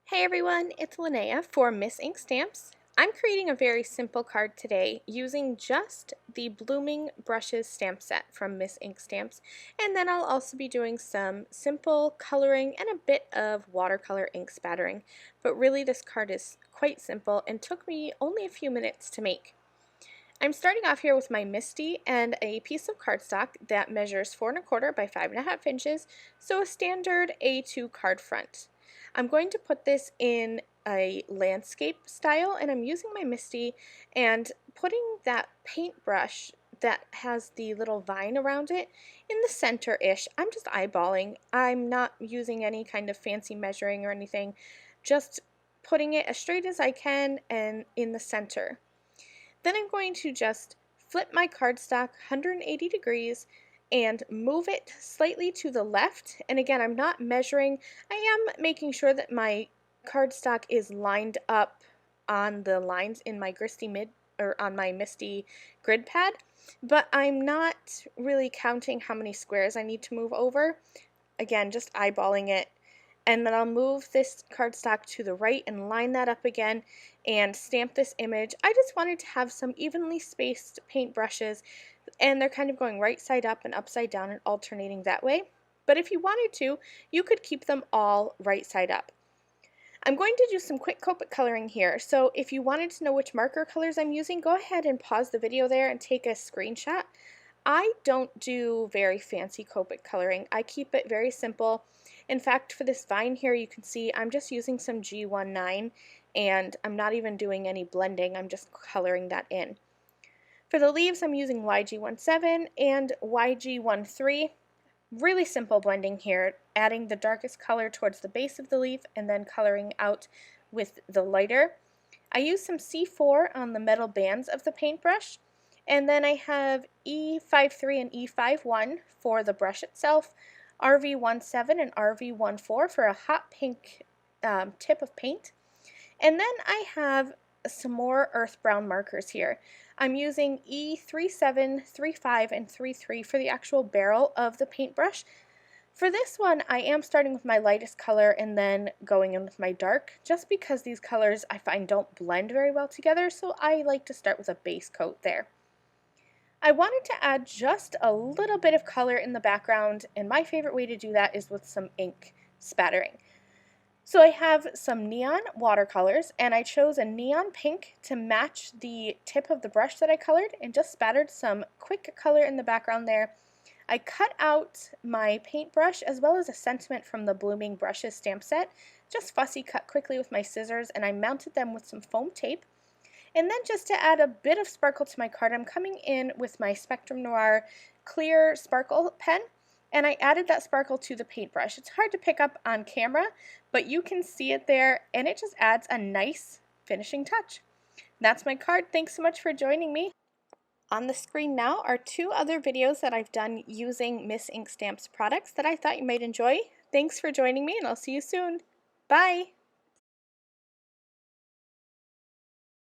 Hey everyone, it's Lynnea for Miss Ink Stamps. I'm creating a very simple card today using just the Blooming Brushes stamp set from Miss Ink Stamps, and then I'll also be doing some simple coloring and a bit of watercolor ink spattering. But really this card is quite simple and took me only a few minutes to make. I'm starting off here with my Misty and a piece of cardstock that measures 4 1/4 by 5.5 inches, so a standard A2 card front. I'm going to put this in a landscape style, and I'm using my Misty and putting that paintbrush that has the little vine around it in the center-ish. I'm just eyeballing. I'm not using any kind of fancy measuring or anything, just putting it as straight as I can and in the center. Then I'm going to just flip my cardstock 180 degrees and move it slightly to the left. And again, I'm not measuring. I am making sure that my cardstock is lined up on the lines in my on my Misty grid pad, but I'm not really counting how many squares I need to move over. Again, just eyeballing it. And then I'll move this cardstock to the right and line that up again and stamp this image. I just wanted to have some evenly spaced paintbrushes, and they're kind of going right side up and upside down and alternating that way. But if you wanted to, you could keep them all right side up. I'm going to do some quick Copic coloring here, so if you wanted to know which marker colors I'm using, go ahead and pause the video there and take a screenshot. I don't do very fancy Copic coloring. I keep it very simple. In fact, for this vine here, you can see I'm just using some G19, and I'm not even doing any blending. I'm just coloring that in. For the leaves, I'm using YG17 and YG13. Really simple blending here, adding the darkest color towards the base of the leaf and then coloring out with the lighter. I use some C4 on the metal bands of the paintbrush, and then I have E53 and E51 for the brush itself, RV17 and RV14 for a hot pink tip of paint. And then I have some more earth brown markers here. I'm using E37, 35, and 33 for the actual barrel of the paintbrush. For this one, I am starting with my lightest color and then going in with my dark, just because these colors I find don't blend very well together, so I like to start with a base coat there. I wanted to add just a little bit of color in the background, and my favorite way to do that is with some ink spattering. So I have some neon watercolors, and I chose a neon pink to match the tip of the brush that I colored and just spattered some quick color in the background there. I cut out my paintbrush as well as a sentiment from the Blooming Brushes stamp set, just fussy cut quickly with my scissors, and I mounted them with some foam tape. And then just to add a bit of sparkle to my card, I'm coming in with my Spectrum Noir clear sparkle pen, and I added that sparkle to the paintbrush. It's hard to pick up on camera, but you can see it there, and it just adds a nice finishing touch. That's my card. Thanks so much for joining me. On the screen now are 2 other videos that I've done using Miss Ink Stamps products that I thought you might enjoy. Thanks for joining me, and I'll see you soon. Bye!